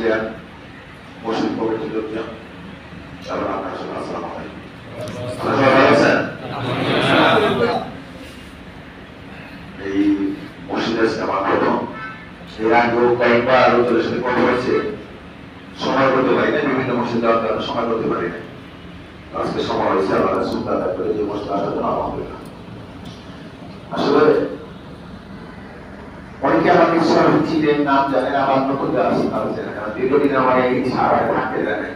President, মসজিদ কমিটির লোকজন, সবাই আপনার সঙ্গে আসসালামু আলাইকুম। আপনারা সবাই ভালো আছেন? এই মসজিদের আমার প্রথম, এর আগেও কয়েকবার লোকের সাথে কথা হয়েছে, সময় করতে পারি না, বিভিন্ন মসজিদে সময় করতে পারি না। আজকে সময় হয়েছে, আল্লাহ সুন্দর করে যে মসজিদ আসার জন্য আলহামদুলিল্লাহ। আসলে অনেকে আমাকে চিনেন, নাম জানেন, আমার নতুন যারা আছে না, কারণ দীর্ঘদিন আমার এই সাহাবায় থাকতে জানে।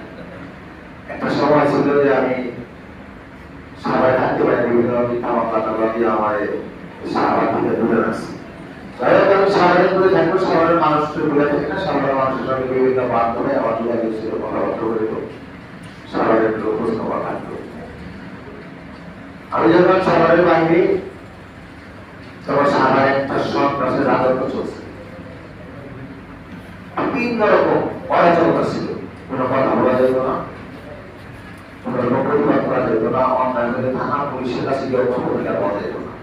একটা সময় ছিল যে আমি সাহাবায় থাকতে পারি, বিভিন্ন দিয়ে আমার সাহাবায় থেকে দূরে রাখছি। যাই হোক, আমি সাহাবায় দূরে থাকবো, সাহাবায় মানুষের দূরে থাকে না, সাহাবায় মানুষের সঙ্গে বিভিন্ন মাধ্যমে আমার দূরে গেছিল, কথাবার্তা করে তো সাহাবায় প্রশ্ন করা থাকতো। আমি যখন সাহাবায় বাইরে তখন সাহাবায় একটা সন্ত্রাসের আতঙ্ক চলছে, বিভিন্ন রকম অরাজকতা ছিল, কোনো কথা বলা যেত না, কোনো প্রতিবাদ করা যেত না, অন্যায় হলে থানা পুলিশের কাছে গিয়ে অধিকার পাওয়া যেত না।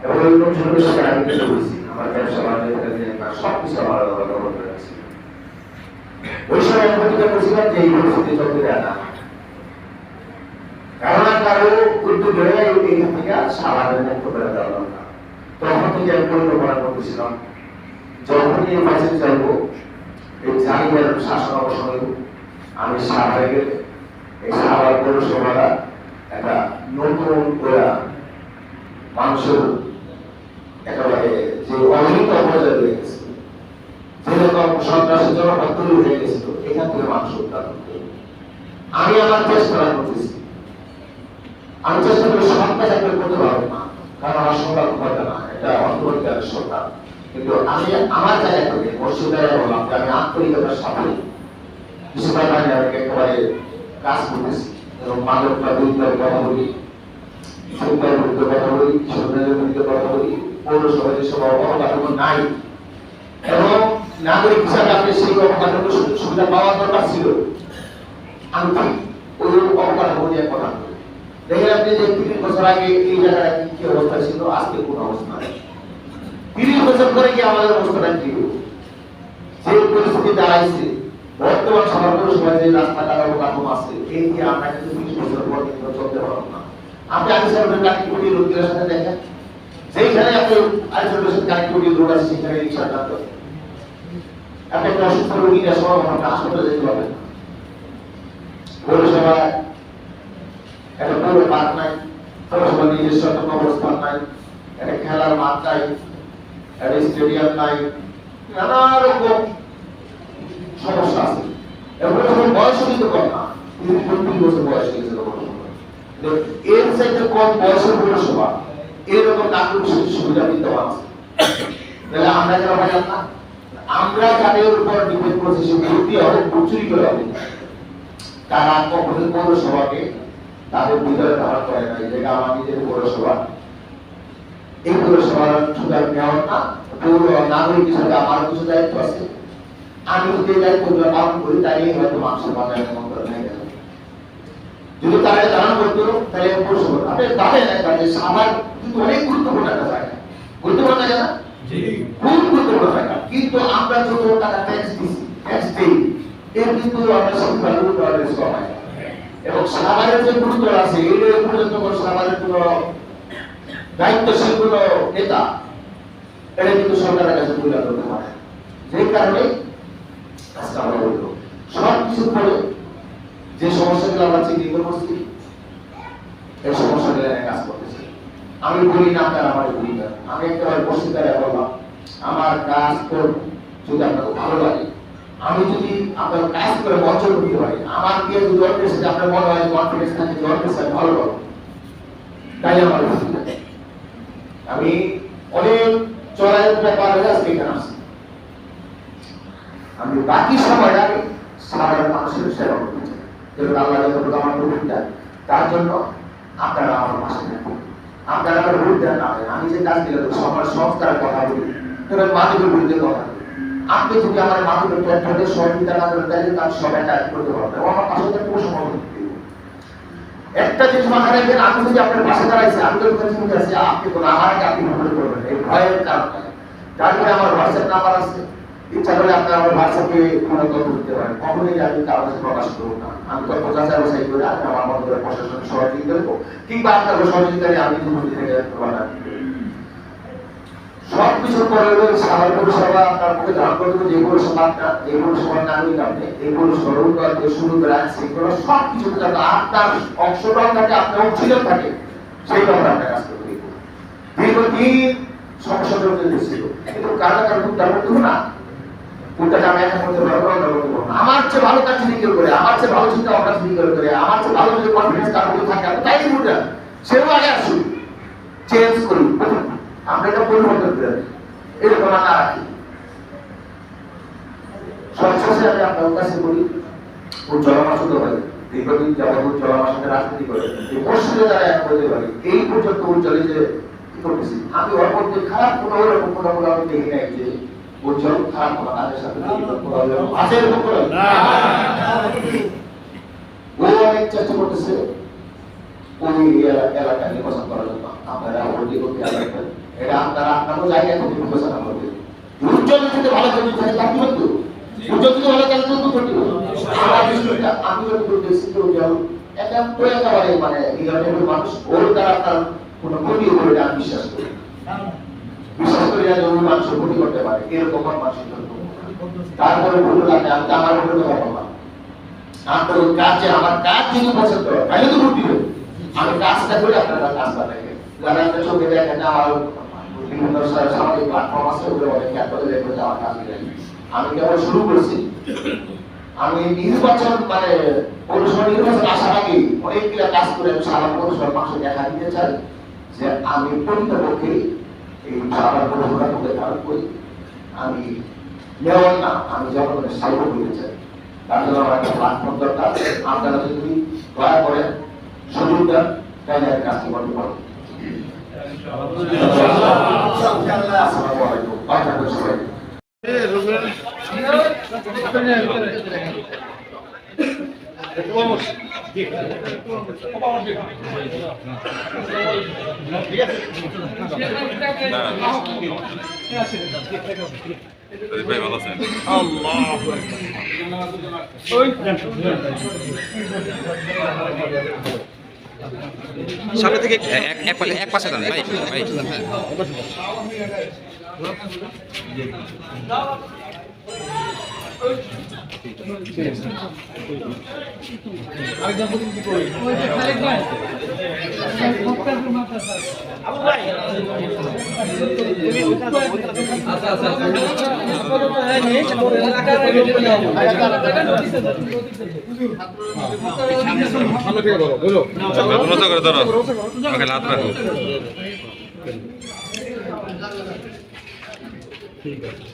এবং ওই লোকজনের সাথে আমি কিন্তু বলছি, আমার ব্যবসা বাণিজ্য সবকিছু আমার ব্যবহার করে রাখছি। ওই সময় আমি প্রতিজ্ঞা করেছিলাম যে এই পরিস্থিতি চলতে দেয় না, কারণ কারো উদ্যোগ হয়ে এইখান থেকে সাহাবাদের মুক্ত করে দেওয়া দরকার। তখন থেকে আমি পরিকল্পনা করতেছিলাম, যখনই এই মাসে চাইবো এই জালিমের শাসন অবসান হইব, আমি সাহাবাদের এই সাহাবাদ পৌরসভাটা একটা নতুন করে মানুষের একেবারে যে অহিত অপরাধ হয়ে গেছে, যেরকম সন্ত্রাসের জন্য তৈরি হয়ে গেছিল, এখান থেকে মানুষ উদ্ধার করতে আমি আমার চেষ্টা করতেছি। আমি চেষ্টা করি সন্ত্রাস একবার করতে পারবো না, কারণ আমার সরকার হবে না, এটা অন্তর্বর্তীকালীন সরকার। কিন্তু আমি আমার জায়গা থেকে মসজিদারে বললাম যে আমি আন্তরিকতার সাথে বিশ্বকাপ আমি একেবারে কাজ করতেছি, এবং মানবতা বিরুদ্ধে কথা বলি, সরকারের বিরুদ্ধে কথা বলি, সরকারের বিরুদ্ধে কথা বলি, পৌরসভা যেসব অবকাঠামো নাই এবং নাগরিক হিসাবে আপনি সেই অবকাঠামো সুবিধা পাওয়ার দরকার ছিল, আমি ঠিক ওই অবকাঠামো নিয়ে কথা বলি। দেখেন আপনি যে 30 বছর আগে এই জায়গাটা কি অবস্থা ছিল, আজকে কোন অবস্থা নেই। 30 বছর পরে কি আমাদের অবস্থাটা কি, যে পরিস্থিতি দাঁড়াইছে, বর্তমান সমাজের সময় যে রাস্তাঘাট অবকাঠামো আছে, এই যে আমরা কিন্তু 30 বছর পর কিন্তু চলতে পারবো না। আপনি আইসোলেশন কানেক্টিভিটি রোগীদের সাথে দেখেন, যেখানে আপনি আইসোলেশন কানেক্টিভিটি রোগ আছে সেখানে রিক্সা চালাতে হবে। আপনি একটা অসুস্থ রোগীকে সব হাসপাতালে যেতে পারবেন না। পৌরসভায় একটা পৌর পার্ক নাই, পৌরসভা নিজস্ব একটা কবরস্থান নাই, একটা খেলার মাঠ নাই, একটা স্টেডিয়াম নাই, নানা রকম সমস্যা আছে। এবং বয়স কিন্তু কম না, 30 বছর বয়স হয়েছে এর চাইতে কম বয়সের পৌরসভা এরকম নাগরিক সুবিধা বিদ্যমান আছে। তাহলে আমরা যারা পাইলাম না, আমরা যাদের উপর ডিপেন্ড করছি সে বিরোধী হবে, চুরি করে হবে, তারা কখনোই পৌরসভাকে তাদের ভিতরে ধারণ করে না। যেটা আমার নিজের পৌরসভা, এই পৌরসভার সুবিধা নেওয়ার না, পৌর নাগরিক হিসেবে আমার কিছু দায়িত্ব আছে। আমি যদি দায়িত্বগুলো পালন করি, তাই হয়তো মানুষের বাজারে মন্ত্রণ হয়ে গেল। যদি তারা জানান করতো তাহলে পৌরসভা আপনি ভাবেন একটা যে সামার কিন্তু অনেক গুরুত্বপূর্ণ একটা জায়গা, গুরুত্বপূর্ণ জায়গা না, খুব গুরুত্বপূর্ণ জায়গা। কিন্তু আমরা যত টাকা ট্যাক্স দিচ্ছি, ট্যাক্স দিই, এর কিন্তু আমরা সরকার গুরুত্ব কম হয়। এবং সাভারের যে গুরুত্ব আছে, এই পর্যন্ত সাভারের কোন দায়িত্বশীল কোন নেতা এটা কিন্তু সরকারের কাছে তুলে ধরতে পারে। যে কারণে আজকে আমরা বলবো সব কিছু করে যে সমস্যাগুলো আমরা চিহ্নিত করছি, এই সমস্যাগুলো কাজ করতেছি। আমি বলি না আপনারা আমার বলি না, আমি একেবারে বসিদারে বললাম আমার কাজ করব, যদি আপনাকে ভালো লাগে, আমি যদি আপনার কাজ করে অর্জন করতে পারি, আমার দিয়ে যদি অর্জন আপনার মনে হয় কনফিডেন্স থাকে যে অর্জন ভালো করবো, তাই আমার আমি অনেক চড়াইয়ের ব্যাপার হয়ে আজকে এখানে আসছি। আমি বাকি সময়টা সাধারণ মানুষের সেবা করতে চাই, যেহেতু আল্লাহ যতটুকু আমার ভোট দেন, তার জন্য আপনারা আমার পাশে থাকবেন, আপনারা আমার ভোট দেন না। আমি যে কাজ দিলে সবার সংস্কারের কথা বলি, তখন মাদকের বিরুদ্ধে কথা বলি। আপনি যদি আমার মাদকের তথ্যকে সহযোগিতা না করেন, তাহলে তার সবাই কাজ করতে পারবেন এবং আমার পাশে থাকতে সমর্থন করতে। একটা জিনিস মাথায় রাখবেন, আমি যদি আপনার পাশে দাঁড়াইছি, আমি যদি চিন্তা আছি আপনি কোনো আমার আগে আপনি ভোট করবেন, এই ভয়ের কারণে। যার ফলে আমার হোয়াটসঅ্যাপ নাম্বার আছে, ইচ্ছা করলে আপনারা আমার হোয়াটসঅ্যাপে কোনো তথ্য দিতে পারেন, কখনোই আমি কারো কাছে প্রকাশ করবো না। আমি তথ্য যাচাই বাছাই করে আমি আমার মতো করে প্রশাসনের সহযোগিতা দেবো, কিংবা আপনার সহযোগিতা নিয়ে আমি দুর্নীতি থেকে বানাবো। সবকিছুর পরে সাধারণ পৌরসভা আপনার মুখে ধারণ করে দেবো, যে পৌরসভাটা এই পৌরসভার নামই কারণে এই পৌরসভার উন্নয়ন থেকে শুরু করে আইন শৃঙ্খলা সবকিছুতে যাতে আপনার অংশগ্রহণ থাকে, আপনার অংশীদার থাকে, সেইভাবে আপনার কাজ করতে হবে। দীর্ঘদিন সমস্যা ছিল, কিন্তু কারো উদ্ধার করতে হবে না, উল্টাটা আমি এখন করতে পারবো না। আমার চেয়ে ভালো কাজ যদি কেউ করে, আমার চেয়ে ভালো চিন্তা ভাবনা যদি কেউ করে, আমার চেয়ে ভালো যদি কনফিডেন্স তার মধ্যে থাকে, আমি তাই উল্টা সেও আগে আসুন, চেঞ্জ করি, আমরা এটা পরিবর্তন করে এরকম আশা রাখি। সবশেষে আমি আপনার কাছে বলি, উজ্জ্বলা মাসুদ ভাই দীর্ঘদিন যাবত উজ্জ্বলা মাসুদ রাজনীতি করে এই মসজিদে যারা এক করতে পারি, এই পর্যন্ত উজ্জ্বলে যে কি করতেছি আমি ওর মধ্যে খারাপ কোনো রকম কোনো আমি দেখি নাই যে উজ্জ্বল খারাপ কোনো তাদের সাথে আছে এরকম করে ও অনেক চেষ্টা করতেছে ওই এলাকা নির্বাচন করার জন্য। আপনারা এটা আপনারা আপনারও জায়গায় থেকে বিবেচনা করবেন। উজ্জ্বল যদি ভালো কাজ থাকে তার কি হতো, উজ্জ্বল যদি ভালো কাজ করতে করতে আমি যদি বলতেছি তো উজ্জ্বল একেবারে মানে এই ধরনের মানুষ ওর দ্বারা তার কোনো ক্ষতি করে আমি বিশ্বাস করি, বিশ্বাস করি না যে ওই মানুষের ক্ষতি করতে পারে এরকম মানুষ। তারপরে ভুল লাগে আমি আমার ভুল কথা না, আপনার কাজে আমার কাজ যদি পছন্দ হয় তাহলে তো ভুল দিবেন। আমি কাজটা করে আপনারা কাজটা দেখেন, যারা একটা চোখে দেখেন আমার বিভিন্ন সামাজিক প্ল্যাটফর্ম আছে ওগুলো অনেক খেয়াল করে দেখবেন যে আমার কাজ আমি কেবল শুরু করেছি। আমি নির্বাচন মানে পৌরসভা নির্বাচন আসার আগে অনেকগুলো কাজ করে আমি সারা পৌরসভার পাশে দেখা দিতে চাই যে আমি প্রকৃতপক্ষে এই সারা পৌরসভাকে ধারণ করি, আমি মেয়র না, আমি জনগণের সেবা করতে চাই। তার জন্য আমার একটা প্ল্যাটফর্ম দরকার। আপনারা যদি দয়া করেন সুযোগ দেন তাহলে আমি কাজটি করতে পারবো। আসসালামু আলাইকুম। সবাই ভাই ভালো আছেন? সামনে থেকে এক পাশে যান ভাই ভাই করে ধরো ওকে হাত রাখো। ঠিক আছে।